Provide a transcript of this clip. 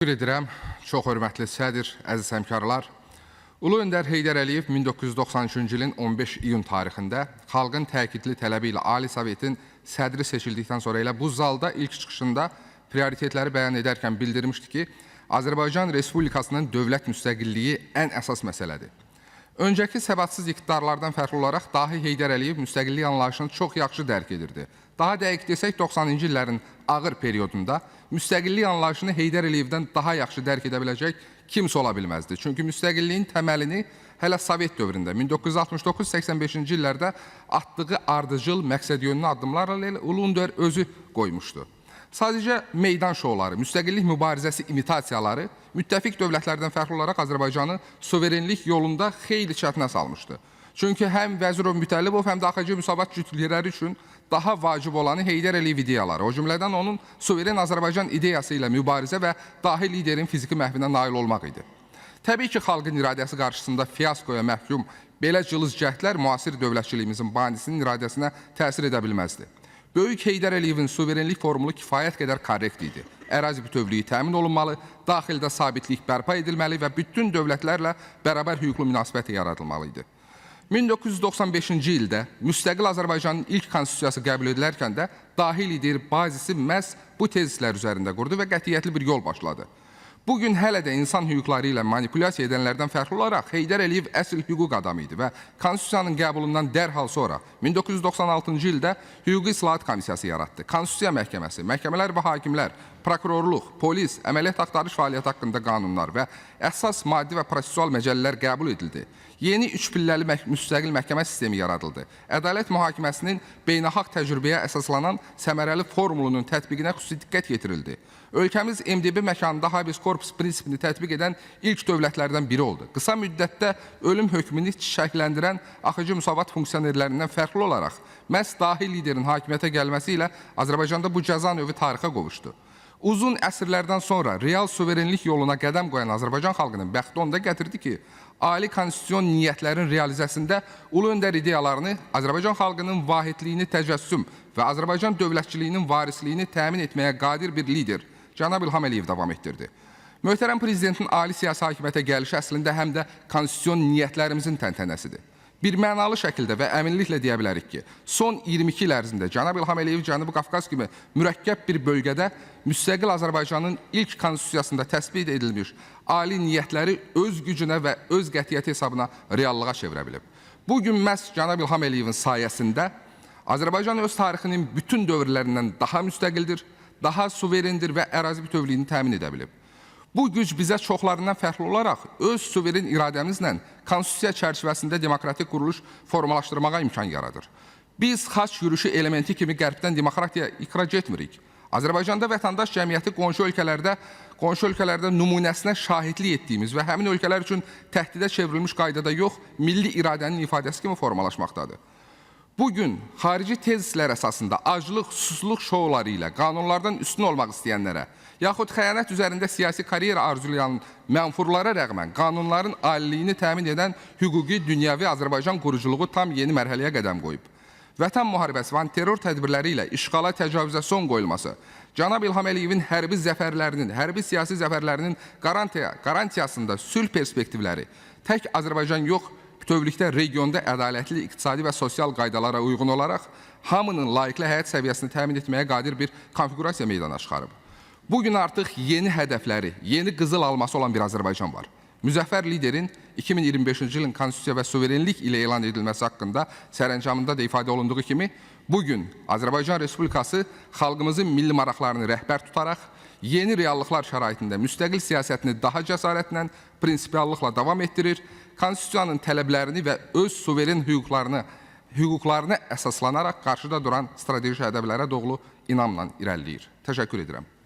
Təşəkkür edirəm. Çox hörmətli sədr, əziz həmkarlar. Ulu Öndər Heydər Əliyev 1993-cü ilin 15 iyun tarixində xalqın təkidli tələbi ilə Ali Sovetin sədri seçildikdən sonra elə bu zalda ilk çıxışında prioritetləri bəyan edərkən bildirmişdi ki, Azərbaycan Respublikasının dövlət müstəqilliyi ən əsas məsələdir. Öncəki səbətsiz iqtidarlardan fərqli olaraq dahi Heydər Əliyev müstəqillik anlayışını çox yaxşı dərk edirdi. Daha dəqiq desək, 90-cı illərin ağır periyodunda müstəqillik anlayışını Heydər Əliyevdən daha yaxşı dərk edə biləcək kimsə ola bilməzdi. Çünki müstəqilliyin təməlini hələ Sovet dövründə 1969-85-ci illərdə atdığı ardıcıl məqsədyönlü addımlarla Ulu Öndər özü qoymuşdu. Sadəcə meydan şouları, müstəqillik mübarizəsi imitasiyaları müttəfiq dövlətlərdən fərqli olaraq Azərbaycanı suverenlik yolunda xeyli çətinə salmışdı. Çünki həm Vəzirov Mütəllibov, həm də AXC Müsavat cütlükləri üçün daha vacib olanı Heydər Əliyev ideyaları, o cümlədən onun suveren Azərbaycan ideyası ilə mübarizə və dahi liderin fiziki məhvinə nail olmaq idi. Təbii ki, xalqın iradəsi qarşısında fiyaskoya məhkum belə cılız cəhdlər müasir dövlətçiliyimizin banisinin iradəsinə təsir edə bilməzdi. Böyük Heydər Əliyevin suverenlik formulu kifayət qədər korrekt idi. Ərazi bütövlüyü təmin olunmalı, daxildə sabitlik bərpa edilməli və bütün dövlətlərlə bərabər hüquqlu münasibət yaradılmalı idi. 1995-ci ildə müstəqil Azərbaycanın ilk konstitusiyası qəbul edilərkən də dahi lider bazisi məhz bu tezislər üzərində qurdu və qətiyyətli bir yol başladı. Bugün hələ də insan hüquqları ilə manipulyasiya edənlərdən fərqli olaraq Heydər Əliyev əsl hüquq adamı idi və konstitusiyanın qəbulundan dərhal sonra 1996-cı ildə Hüquqi İslahat Komissiyası yaratdı. Konstitusiya məhkəməsi, məhkəmələr və hakimlər, prokurorluq, polis, əməliyyat axtarış fəaliyyəti haqqında qanunlar və əsas maddi və prosesual məcəllələr qəbul edildi. Yeni üç pilləli müstəqil məhkəmə sistemi yaradıldı. Ədalət mühakiməsinin beynəlxalq təcrübəyə əsaslanan səmərəli formulunun tətbiqinə xüsusi diqqət yetirildi. Ölkəmiz MDB məkanında habeas corpus prinsipini tətbiq edən ilk dövlətlərdən biri oldu. Qısa müddətdə ölüm hökmünü çiçəkləndirən AXC Müsavat funksionerlərindən fərqli olaraq məhz dahi liderin hakimiyyətə gəlməsi ilə Azərbaycanda bu cəza növü tarixə qovuşdu. Uzun əsrlərdən sonra real suverenlik yoluna qədəm qoyan Azərbaycan xalqının bəxti onda gətirdi ki, ali konstitusyon niyyətlərin realizəsində Ulu Öndər ideyalarını, Azərbaycan xalqının vahidliyini təcəssüm və Azərbaycan dövlətçiliyinin varisliyini təmin etməyə qadir bir lider Cənab İlham Əliyev davam etdirdi. Möhtərəm Prezidentin ali siyasi hakimiyyətə gəlişi əslində həm də konstitusyon niyyətlərimizin təntənəsidir. Bir mənalı şəkildə və əminliklə deyə bilərik ki, son 22 il ərzində Cənab İlham Əliyev Cənubi Qafqaz kimi mürəkkəb bir bölgədə müstəqil Azərbaycanın ilk konstitusiyasında təsbit edilmiş ali niyyətləri öz gücünə və öz qətiyyəti hesabına reallığa çevirə bilib. Bugün məhz Cənab İlham Əliyevin sayəsində Azərbaycan öz tarixinin bütün dövrlərindən daha müstəqildir, daha suverendir və ərazi bütövlüyünü təmin edə bilib. Bu güc bizə çoxlarından fərqli olaraq öz suveren iradəmizlə konstitusiya çərçivəsində demokratik quruluş formalaşdırmağa imkan yaradır. Biz xaç yürüyüşü elementi kimi qərbdən demokratiya ixrac etmirik. Azərbaycanda vətəndaş cəmiyyəti qonşu ölkələrdə nümunəsinə şahidlik etdiyimiz və həmin ölkələr üçün təhdidə çevrilmiş qaydada yox, milli iradənin ifadəsi kimi formalaşmaqdadır. Bugün xarici tezislər əsasında aclıq, susuzluq şouları ilə qanunlardan üstün olmaq istəyənlərə, yaxud xəyanət üzərində siyasi karyera arzulayan mənfurlara rəğmən qanunların aliliyini təmin edən hüquqi dünyəvi Azərbaycan quruculuğu tam yeni mərhələyə qədəm qoyub. Vətən müharibəsi və terror tədbirləri ilə işğala təcavüzə son qoyulması, Cənab İlham Əliyevin hərbi zəfərlərinin, hərbi siyasi zəfərlərinin qarantiyasında sülh perspektivləri tək Azərbaycan yox, bütövlükdə regionda ədalətli, iqtisadi və sosial qaydalara uyğun olaraq hamının layiqli həyat səviyyəsini təmin etməyə qadir bir konfigurasiya meydana çıxarıb. Bugün artıq yeni hədəfləri, yeni qızıl alması olan bir Azərbaycan var. Müzəffər liderin 2025-ci ilin konstitusiya və suverenlik ilə elan edilməsi haqqında sərəncamında da ifadə olunduğu kimi, bugün Azərbaycan Respublikası xalqımızın milli maraqlarını rəhbər tutaraq, yeni reallıqlar şəraitində müstəqil siyasətini daha cəsarətlə, prinsipiallıqla davam etdirir, konstitusiyanın tələblərini və öz suveren hüquqlarına əsaslanaraq qarşıda duran strateji hədəflərə doğru inamla irəliləyir. Təşəkkür edirəm.